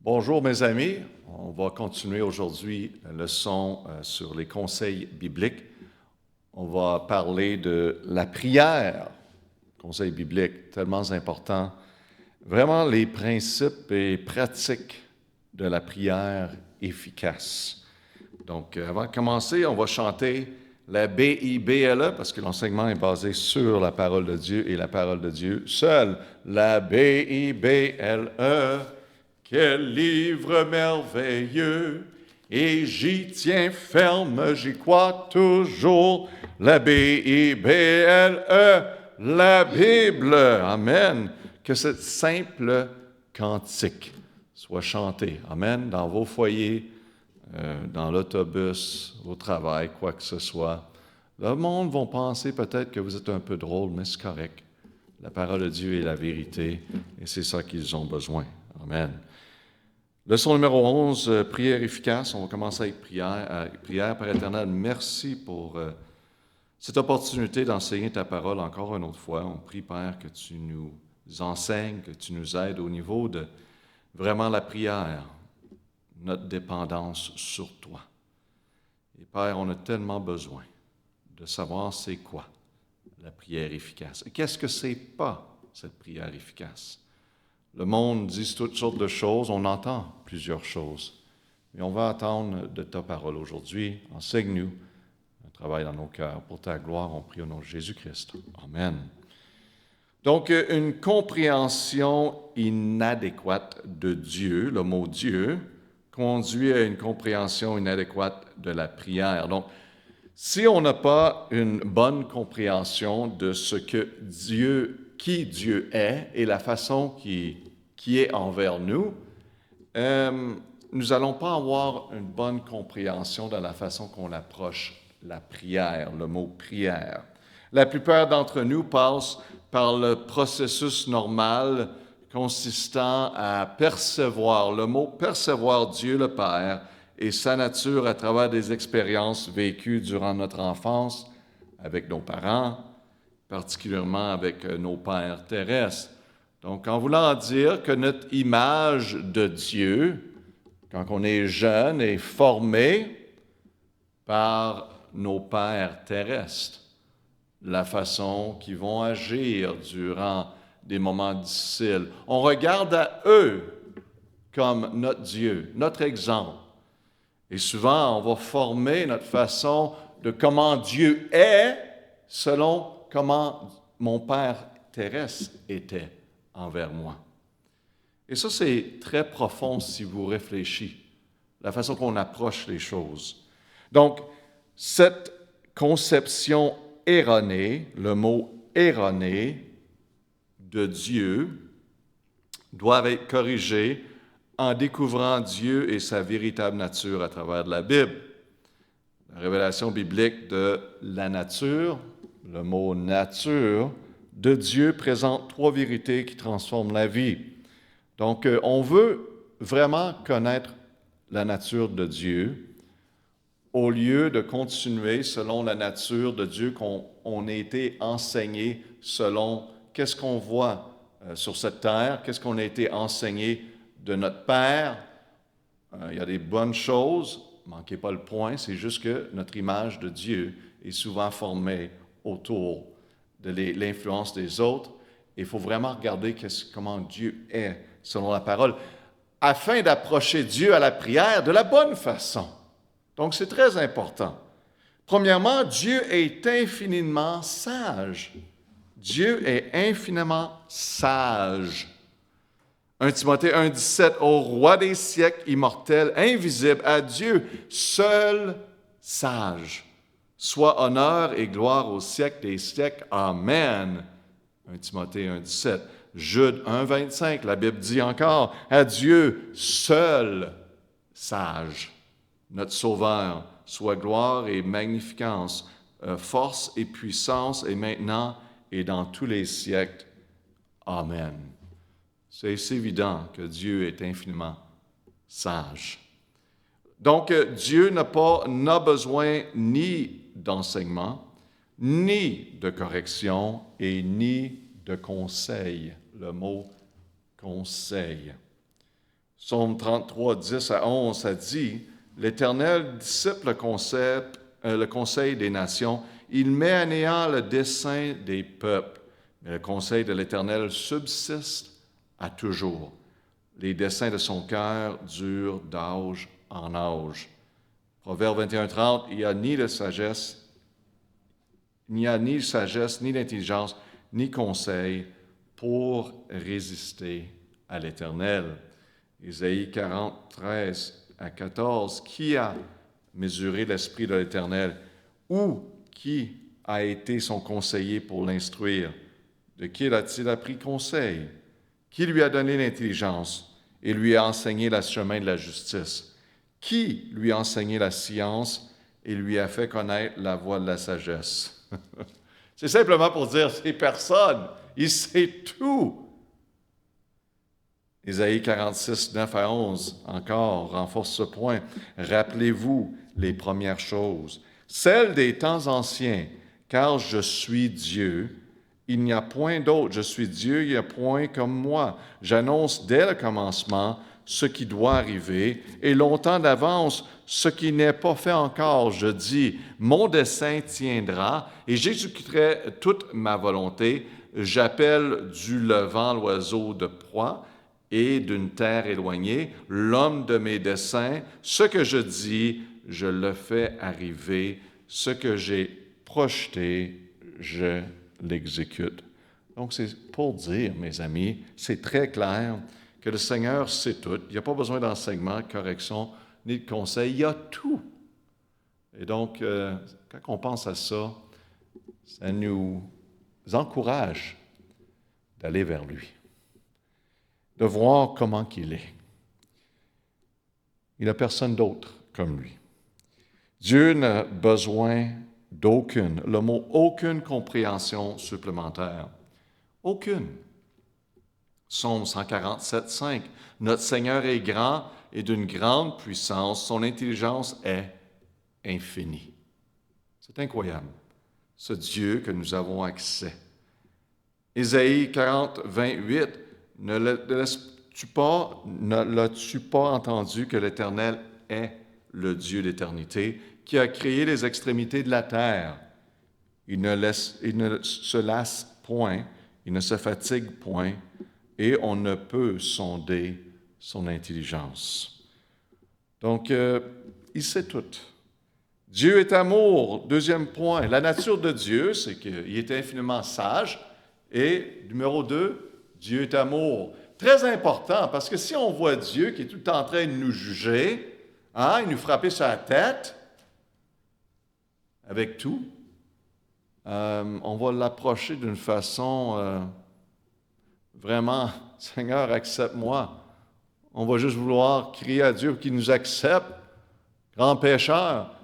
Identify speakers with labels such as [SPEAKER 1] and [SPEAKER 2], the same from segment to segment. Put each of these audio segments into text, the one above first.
[SPEAKER 1] Bonjour mes amis, on va continuer aujourd'hui la leçon sur les conseils bibliques. On va parler de la prière, conseil biblique tellement important, vraiment les principes et pratiques de la prière efficace. Donc avant de commencer, on va chanter la BIBLE parce que l'enseignement est basé sur la parole de Dieu et la parole de Dieu seule. La BIBLE. Quel livre merveilleux, et j'y tiens ferme, j'y crois toujours. La BIBLE, la Bible. Amen. Que cette simple cantique soit chantée. Amen. Dans vos foyers, dans l'autobus, au travail, quoi que ce soit. Le monde va penser peut-être que vous êtes un peu drôle, mais c'est correct. La parole de Dieu est la vérité, et c'est ça qu'ils ont besoin. Amen. Leçon numéro 11, prière efficace. On va commencer avec prière. Prière, Père éternel, merci pour cette opportunité d'enseigner ta parole encore une autre fois. On prie, Père, que tu nous enseignes, que tu nous aides au niveau de vraiment la prière, notre dépendance sur toi. Et Père, on a tellement besoin de savoir c'est quoi la prière efficace. Et qu'est-ce que c'est pas cette prière efficace? Le monde dit toutes sortes de choses, on entend plusieurs choses. Mais on va attendre de ta parole aujourd'hui. Enseigne-nous un travail dans nos cœurs. Pour ta gloire, on prie au nom de Jésus-Christ. Amen. Donc, une compréhension inadéquate de Dieu, le mot Dieu, conduit à une compréhension inadéquate de la prière. Donc, si on n'a pas une bonne compréhension de ce que qui Dieu est et la façon qui est envers nous, nous n'allons pas avoir une bonne compréhension de la façon qu'on approche la prière, le mot prière. La plupart d'entre nous passent par le processus normal consistant à percevoir, le mot percevoir Dieu le Père et sa nature à travers des expériences vécues durant notre enfance avec nos parents, particulièrement avec nos pères terrestres. Donc, en voulant dire que notre image de Dieu, quand on est jeune, est formée par nos pères terrestres, la façon qu'ils vont agir durant des moments difficiles. On regarde à eux comme notre Dieu, notre exemple. Et souvent, on va former notre façon de comment Dieu est selon comment mon Père terrestre était envers moi. Et ça, c'est très profond si vous réfléchissez, la façon qu'on approche les choses. Donc, cette conception erronée, le mot erroné de Dieu, doit être corrigée en découvrant Dieu et sa véritable nature à travers de la Bible. La révélation biblique de la nature, le mot nature, de Dieu présente trois vérités qui transforment la vie. Donc, on veut vraiment connaître la nature de Dieu au lieu de continuer selon la nature de Dieu qu'on a été enseigné selon qu'est-ce qu'on voit sur cette terre, qu'est-ce qu'on a été enseigné de notre Père. Il y a des bonnes choses, manquez pas le point, c'est juste que notre image de Dieu est souvent formée autour de l'influence des autres. Il faut vraiment regarder comment Dieu est selon la parole, afin d'approcher Dieu à la prière de la bonne façon. Donc, c'est très important. Premièrement, Dieu est infiniment sage. Dieu est infiniment sage. 1 Timothée 1,17, au roi des siècles, immortel, invisible, à Dieu, seul sage. Soit honneur et gloire au siècle des siècles. Amen. 1 Timothée 1,17. Jude 1,25, la Bible dit encore, à Dieu, seul sage. Notre Sauveur, soit gloire et magnificence, force et puissance, et maintenant et dans tous les siècles. Amen. C'est évident que Dieu est infiniment sage. Donc, Dieu n'a besoin ni d'enseignement, ni de correction, et ni de conseil. Le mot conseil. Psaume 33, 10 à 11, ça dit « L'Éternel dissipe le conseil des nations, il met à néant le dessein des peuples, mais le conseil de l'Éternel subsiste à toujours. Les desseins de son cœur durent d'âge en âge. » Proverbe 21, 30, il n'y a ni sagesse, ni d'intelligence, ni conseil pour résister à l'Éternel. Isaïe 40, 13 à 14, qui a mesuré l'Esprit de l'Éternel? Ou qui a été son conseiller pour l'instruire? De qui a-t-il appris conseil? Qui lui a donné l'intelligence et lui a enseigné le chemin de la justice? Qui lui a enseigné la science et lui a fait connaître la voie de la sagesse? C'est simplement pour dire, c'est personne, il sait tout. Isaïe 46, 9 à 11, encore, renforce ce point. Rappelez-vous les premières choses, celles des temps anciens, car je suis Dieu. Il n'y a point d'autre. Je suis Dieu, il n'y a point comme moi. J'annonce dès le commencement ce qui doit arriver, et longtemps d'avance ce qui n'est pas fait encore. Je dis, mon dessein tiendra, et j'exécuterai toute ma volonté. J'appelle du levant l'oiseau de proie, et d'une terre éloignée, l'homme de mes desseins. Ce que je dis, je le fais arriver. Ce que j'ai projeté, je l'exécute. Donc, c'est pour dire, mes amis, c'est très clair que le Seigneur sait tout. Il n'y a pas besoin d'enseignement, de correction, ni de conseil. Il y a tout. Et donc, quand on pense à ça, ça nous encourage d'aller vers lui, de voir comment qu'il est. Il n'y a personne d'autre comme lui. Dieu n'a besoin d'aucune, le mot aucune compréhension supplémentaire. Aucune. Psaume 147, 5. Notre Seigneur est grand et d'une grande puissance, son intelligence est infinie. C'est incroyable, ce Dieu que nous avons accès. Ésaïe 40, 28. Ne l'as-tu pas entendu que l'Éternel est le Dieu d'éternité, qui a créé les extrémités de la terre? Il ne se lasse point, il ne se fatigue point, et on ne peut sonder son intelligence. Donc, il sait tout. Dieu est amour. Deuxième point, la nature de Dieu, c'est qu'il est infiniment sage. Et numéro 2, Dieu est amour. Très important, parce que si on voit Dieu qui est tout le temps en train de nous juger, il nous frapper sur la tête avec tout, on va l'approcher d'une façon vraiment, Seigneur, accepte-moi. On va juste vouloir crier à Dieu qu'il nous accepte, grand pécheur.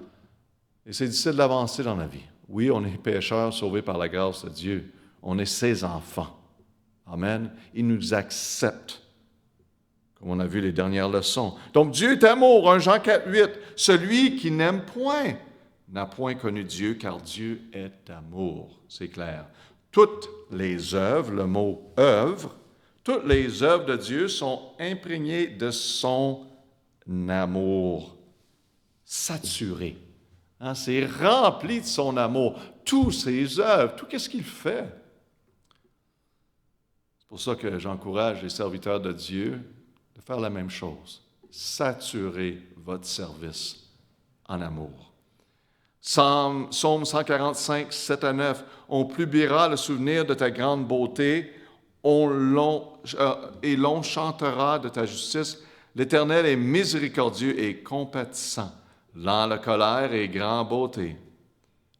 [SPEAKER 1] Et c'est difficile d'avancer dans la vie. Oui, on est pécheurs sauvés par la grâce de Dieu. On est ses enfants. Amen. Il nous accepte, comme on a vu les dernières leçons. Donc, Dieu est amour, 1 Jean 4, 8. Celui qui n'aime point n'a point connu Dieu, car Dieu est amour. C'est clair. Toutes les œuvres, le mot œuvre, toutes les œuvres de Dieu sont imprégnées de son amour, saturé. C'est rempli de son amour. Toutes ses œuvres, tout ce qu'il fait. C'est pour ça que j'encourage les serviteurs de Dieu de faire la même chose. Saturer votre service en amour. Psaume 145, 7 à 9. On publiera le souvenir de ta grande beauté, et l'on chantera de ta justice. L'Éternel est miséricordieux et compatissant, lent à la colère et grand beauté.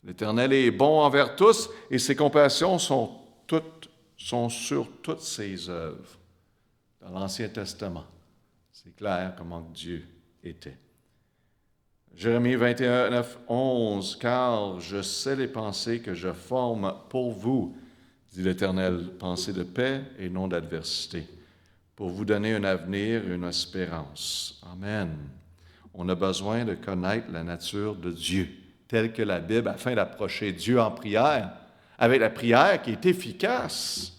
[SPEAKER 1] L'Éternel est bon envers tous, et ses compassions sont sur toutes ses œuvres. Dans l'Ancien Testament, c'est clair comment Dieu était. Jérémie 21, 9, 11. « Car je sais les pensées que je forme pour vous, dit l'Éternel, pensées de paix et non d'adversité, pour vous donner un avenir et une espérance. » Amen. On a besoin de connaître la nature de Dieu, telle que la Bible, afin d'approcher Dieu en prière, avec la prière qui est efficace.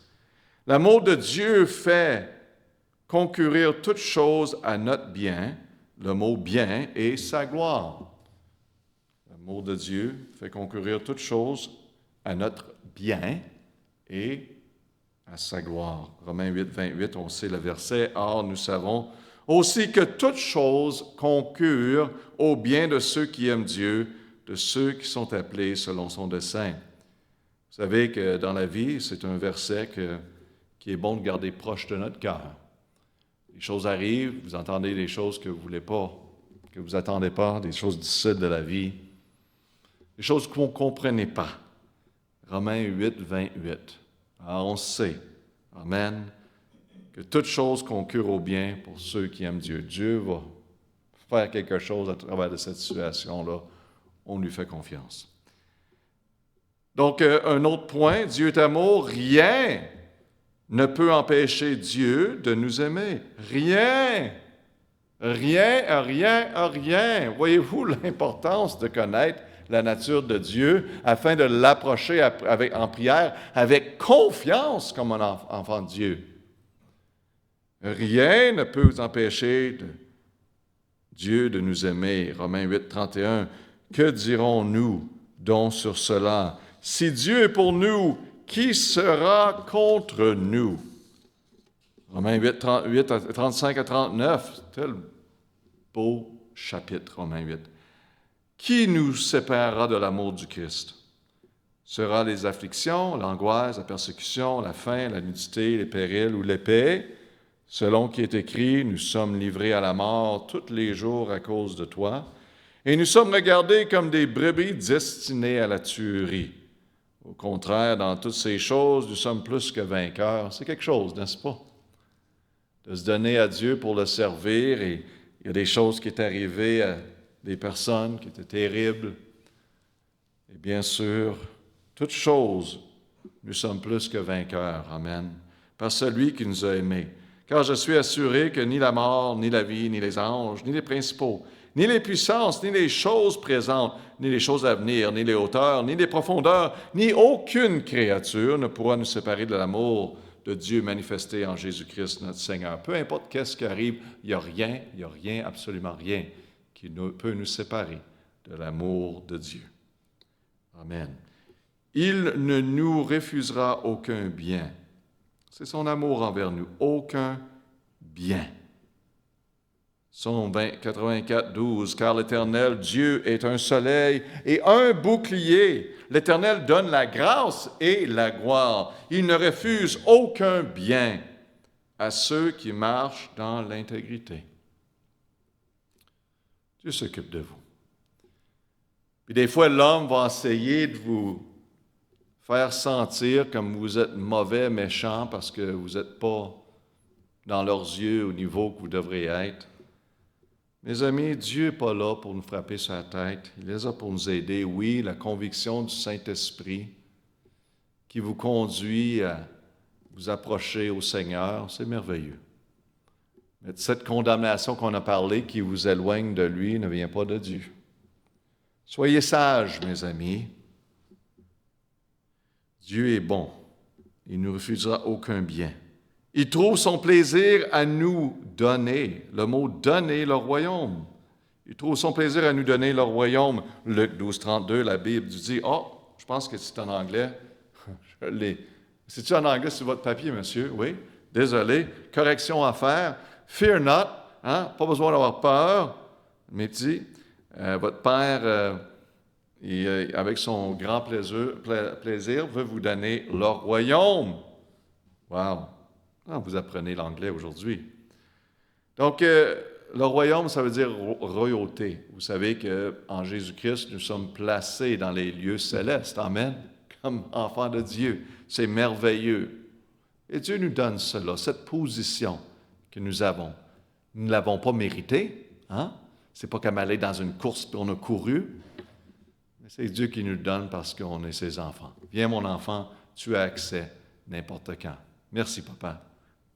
[SPEAKER 1] L'amour de Dieu fait concourir toutes choses à notre bien, le mot bien, et sa gloire. Le mot de Dieu fait concourir toutes choses à notre bien et à sa gloire. Romains 8, 28, on sait le verset. Or, nous savons aussi que toutes choses concourent au bien de ceux qui aiment Dieu, de ceux qui sont appelés selon son dessein. Vous savez que dans la vie, c'est un verset qui est bon de garder proche de notre cœur. Les choses arrivent, vous entendez des choses que vous ne voulez pas, que vous n'attendez pas, des choses difficiles de la vie, des choses que vous ne comprenez pas. Romains 8, 28. Alors on sait, amen, que toute chose concure au bien pour ceux qui aiment Dieu. Dieu va faire quelque chose à travers de cette situation-là. On lui fait confiance. Donc, un autre point, Dieu est amour, rien ne peut empêcher Dieu de nous aimer. Rien. Rien, rien, rien. Voyez-vous l'importance de connaître la nature de Dieu afin de l'approcher en prière avec confiance comme un enfant de Dieu. Rien ne peut vous empêcher Dieu de nous aimer. Romains 8, 31. Que dirons-nous donc sur cela? Si Dieu est pour nous, qui sera contre nous? Romains 8, 35 à 39. Tel beau chapitre, Romains 8. Qui nous séparera de l'amour du Christ? Sera les afflictions, l'angoisse, la persécution, la faim, la nudité, les périls ou l'épée? Selon qui est écrit, nous sommes livrés à la mort tous les jours à cause de toi, et nous sommes regardés comme des brebis destinées à la tuerie. Au contraire, dans toutes ces choses, nous sommes plus que vainqueurs. C'est quelque chose, n'est-ce pas? De se donner à Dieu pour le servir, et il y a des choses qui sont arrivées à des personnes qui étaient terribles. Et bien sûr, toutes choses, nous sommes plus que vainqueurs. Amen. Par celui qui nous a aimés. Car je suis assuré que ni la mort, ni la vie, ni les anges, ni les principaux, ni les puissances, ni les choses présentes, ni les choses à venir, ni les hauteurs, ni les profondeurs, ni aucune créature ne pourra nous séparer de l'amour de Dieu manifesté en Jésus-Christ notre Seigneur. Peu importe qu'est-ce qui arrive, il n'y a rien, absolument rien qui peut nous séparer de l'amour de Dieu. Amen. Il ne nous refusera aucun bien. C'est son amour envers nous, aucun bien. Psaume 84, 12, car l'Éternel, Dieu, est un soleil et un bouclier. L'Éternel donne la grâce et la gloire. Il ne refuse aucun bien à ceux qui marchent dans l'intégrité. Dieu s'occupe de vous. Puis des fois, l'homme va essayer de vous faire sentir comme vous êtes mauvais, méchant, parce que vous n'êtes pas dans leurs yeux au niveau que vous devriez être. Mes amis, Dieu n'est pas là pour nous frapper sur la tête. Il est là pour nous aider. Oui, la conviction du Saint-Esprit qui vous conduit à vous approcher au Seigneur, c'est merveilleux. Mais cette condamnation qu'on a parlé qui vous éloigne de lui ne vient pas de Dieu. Soyez sages, mes amis. Dieu est bon. Il ne nous refusera aucun bien. Il trouve son plaisir à nous donner, le mot « donner » le royaume. Il trouve son plaisir à nous donner le royaume. Luc 12, 32, la Bible dit « Oh, je pense que c'est en anglais. Je l'ai. C'est-tu en anglais sur votre papier, monsieur? Oui. Désolé. Correction à faire. Fear not. Hein? Pas besoin d'avoir peur. Mais dit, votre Père, avec son grand plaisir, veut vous donner le royaume. Wow! Ah, vous apprenez l'anglais aujourd'hui. Donc, le royaume, ça veut dire royauté. Vous savez qu'en Jésus-Christ, nous sommes placés dans les lieux célestes. Amen. Comme enfants de Dieu. C'est merveilleux. Et Dieu nous donne cela, cette position que nous avons. Nous ne l'avons pas méritée. Hein? Ce n'est pas comme aller dans une course et on a couru. Mais c'est Dieu qui nous le donne parce qu'on est ses enfants. Viens, mon enfant, tu as accès n'importe quand. Merci, papa.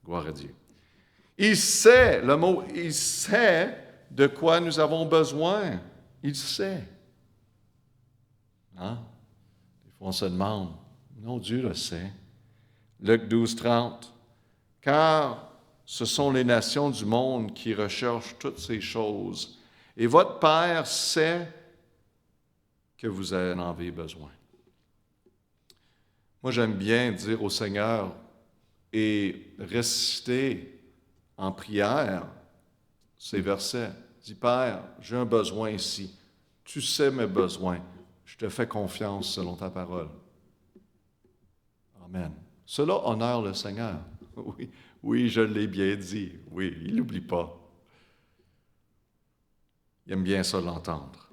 [SPEAKER 1] Gloire à Dieu. Il sait, le mot « il sait » de quoi nous avons besoin. Il sait. Hein? Des fois, on se demande. Non, Dieu le sait. Luc 12, 30. Car Ce sont les nations du monde qui recherchent toutes ces choses. Et votre Père sait que vous en avez besoin. Moi, j'aime bien dire au Seigneur et réciter en prière ces versets. Dis, Père, j'ai un besoin ici. Tu sais mes besoins. Je te fais confiance selon ta parole. Amen. Cela honore le Seigneur. Oui, oui, je l'ai bien dit. Oui, il n'oublie pas. Il aime bien ça l'entendre.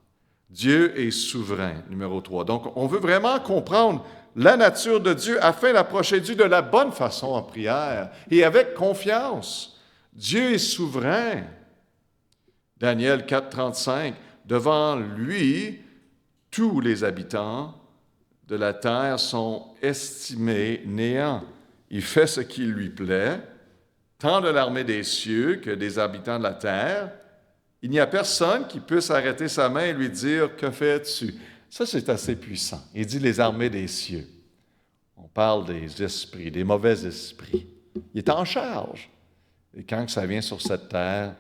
[SPEAKER 1] Dieu est souverain, numéro 3. Donc, on veut vraiment comprendre la nature de Dieu afin d'approcher Dieu de la bonne façon en prière et avec confiance. Dieu est souverain. Daniel 4,35, devant lui, tous les habitants de la terre sont estimés néants. Il fait ce qui lui plaît, tant de l'armée des cieux que des habitants de la terre. Il n'y a personne qui puisse arrêter sa main et lui dire « Que fais-tu » Ça, c'est assez puissant. Il dit les armées des cieux. On parle des esprits, des mauvais esprits. Il est en charge. Et quand ça vient sur cette terre,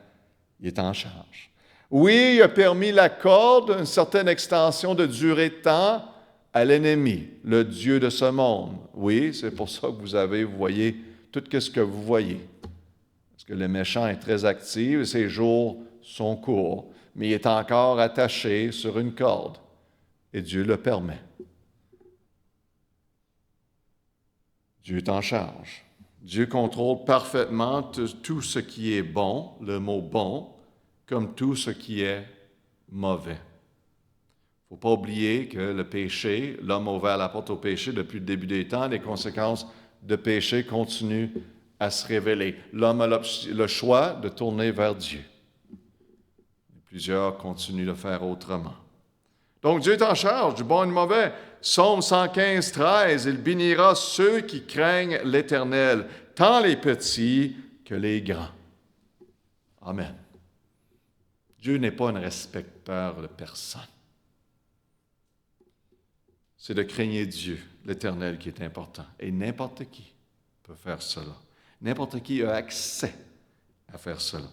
[SPEAKER 1] il est en charge. Oui, il a permis la corde d'une certaine extension de durée de temps à l'ennemi, le Dieu de ce monde. Oui, c'est pour ça que vous voyez tout ce que vous voyez. Parce que le méchant est très actif et ses jours sont courts, mais il est encore attaché sur une corde. Et Dieu le permet. Dieu est en charge. Dieu contrôle parfaitement tout ce qui est bon, le mot bon, comme tout ce qui est mauvais. Il ne faut pas oublier que le péché, l'homme a ouvert la porte au péché depuis le début des temps, les conséquences de péché continuent à se révéler. L'homme a le choix de tourner vers Dieu. Plusieurs continuent de faire autrement. Donc Dieu est en charge du bon et du mauvais. Psaume 115, 13, il bénira ceux qui craignent l'Éternel, tant les petits que les grands. Amen. Dieu n'est pas un respecteur de personne. C'est de craigner Dieu, l'Éternel, qui est important. Et n'importe qui peut faire cela. N'importe qui a accès à faire cela.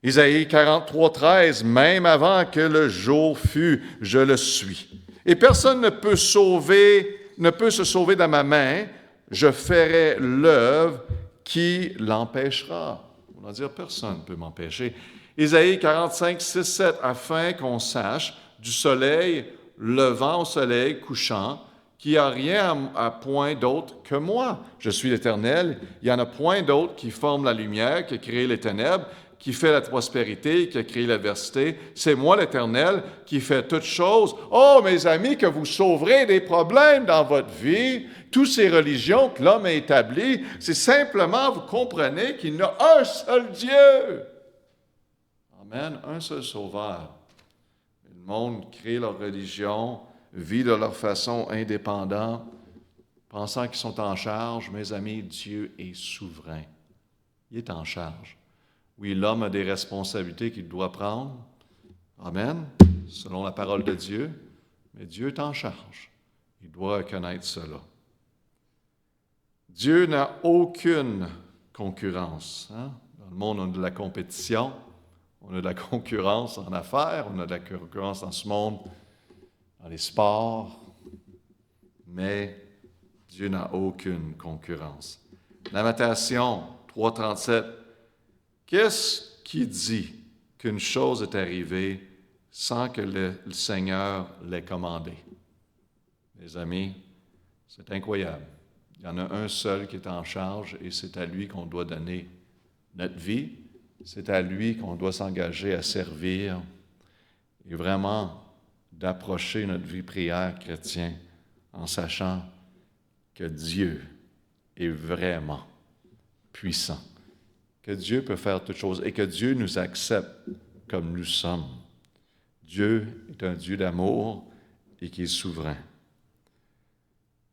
[SPEAKER 1] Isaïe 43, 13, même avant que le jour fût, je le suis. Et personne ne peut se sauver de ma main, je ferai l'œuvre qui l'empêchera. On va dire, personne ne peut m'empêcher. Isaïe 45, 6, 7, afin qu'on sache du soleil levant au soleil couchant, qu'il n'y a rien à point d'autre que moi. Je suis l'Éternel, il n'y en a point d'autre qui forme la lumière, qui a créé les ténèbres, qui fait la prospérité, qui a créé l'adversité. C'est moi, l'Éternel, qui fait toutes choses. Oh, mes amis, que vous sauverez des problèmes dans votre vie. Toutes ces religions que l'homme a établies, c'est simplement, vous comprenez qu'il y a un seul Dieu. Amen, un seul sauveur. Le monde crée leur religion, vit de leur façon indépendante, pensant qu'ils sont en charge. Mes amis, Dieu est souverain. Il est en charge. Oui, l'homme a des responsabilités qu'il doit prendre. Amen, selon la parole de Dieu. Mais Dieu est en charge. Il doit reconnaître cela. Dieu n'a aucune concurrence. Dans le monde, on a de la compétition. On a de la concurrence en affaires. On a de la concurrence dans ce monde, dans les sports. Mais Dieu n'a aucune concurrence. Lamentation 3.37. Qu'est-ce qui dit qu'une chose est arrivée sans que le Seigneur l'ait commandée? Mes amis, c'est incroyable. Il y en a un seul qui est en charge et c'est à lui qu'on doit donner notre vie. C'est à lui qu'on doit s'engager à servir et vraiment d'approcher notre vie prière chrétienne en sachant que Dieu est vraiment puissant. Que Dieu peut faire toutes choses et que Dieu nous accepte comme nous sommes. Dieu est un Dieu d'amour et qui est souverain.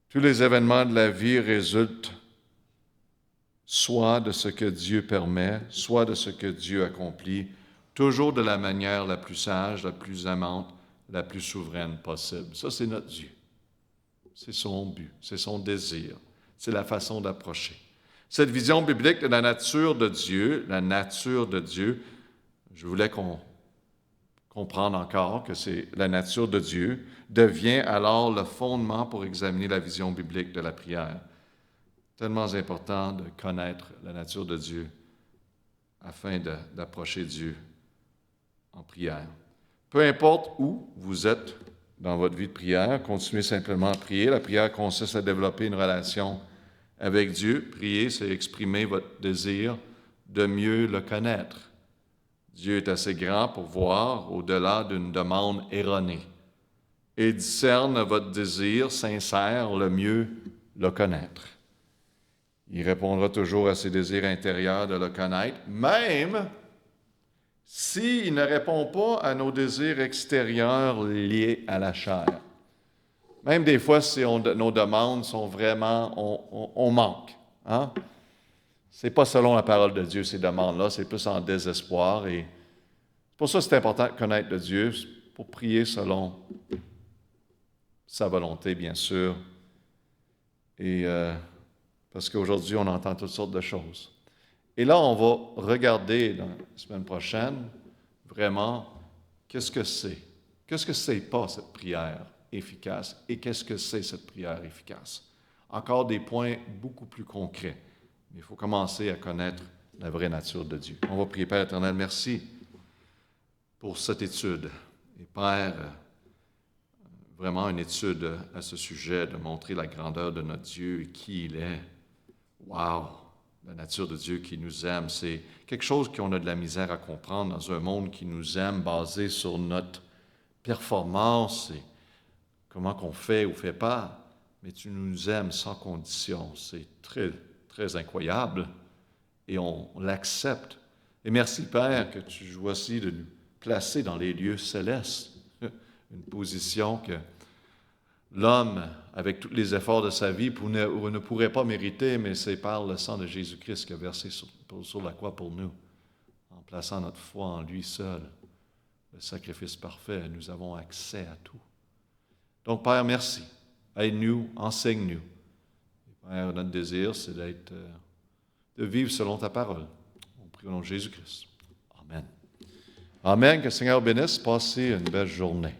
[SPEAKER 1] Tous les événements de la vie résultent soit de ce que Dieu permet, soit de ce que Dieu accomplit, toujours de la manière la plus sage, la plus aimante, la plus souveraine possible. Ça, c'est notre Dieu. C'est son but, c'est son désir, c'est la façon d'approcher. Cette vision biblique de la nature de Dieu, je voulais qu'on comprenne encore que c'est la nature de Dieu, devient alors le fondement pour examiner la vision biblique de la prière. Tellement important de connaître la nature de Dieu afin d'approcher Dieu en prière. Peu importe où vous êtes dans votre vie de prière, continuez simplement à prier. La prière consiste à développer une relation avec Dieu. Prier, c'est exprimer votre désir de mieux le connaître. Dieu est assez grand pour voir au-delà d'une demande erronée et discerne votre désir sincère le mieux le connaître. Il répondra toujours à ses désirs intérieurs de le connaître, même s'il ne répond pas à nos désirs extérieurs liés à la chair. Même des fois, si nos demandes sont vraiment, on manque. Hein? Ce n'est pas selon la parole de Dieu, ces demandes-là, c'est plus en désespoir. Et pour ça, c'est important de connaître de Dieu, pour prier selon sa volonté, bien sûr. Et parce qu'aujourd'hui, on entend toutes sortes de choses. Et là, on va regarder dans la semaine prochaine, vraiment, qu'est-ce que c'est? Qu'est-ce que c'est pas cette prière efficace? Et qu'est-ce que c'est cette prière efficace? Encore des points beaucoup plus concrets. Mais il faut commencer à connaître la vraie nature de Dieu. On va prier, Père éternel, merci pour cette étude. Et Père, vraiment une étude à ce sujet, de montrer la grandeur de notre Dieu et qui il est. Wow! La nature de Dieu qui nous aime, c'est quelque chose qu'on a de la misère à comprendre dans un monde qui nous aime, basé sur notre performance et comment qu'on fait ou fait pas. Mais tu nous aimes sans condition. C'est très, très incroyable et on l'accepte. Et merci, Père, que tu choisis de nous placer dans les lieux célestes, une position que l'homme, avec tous les efforts de sa vie, ne pourrait pas mériter, mais c'est par le sang de Jésus-Christ qui a versé sur la croix pour nous. En plaçant notre foi en lui seul, le sacrifice parfait, nous avons accès à tout. Donc, Père, merci. Aide-nous, enseigne-nous. Père, notre désir, c'est de vivre selon ta parole. On prie au nom de Jésus-Christ. Amen. Amen. Que le Seigneur bénisse. Passez une belle journée.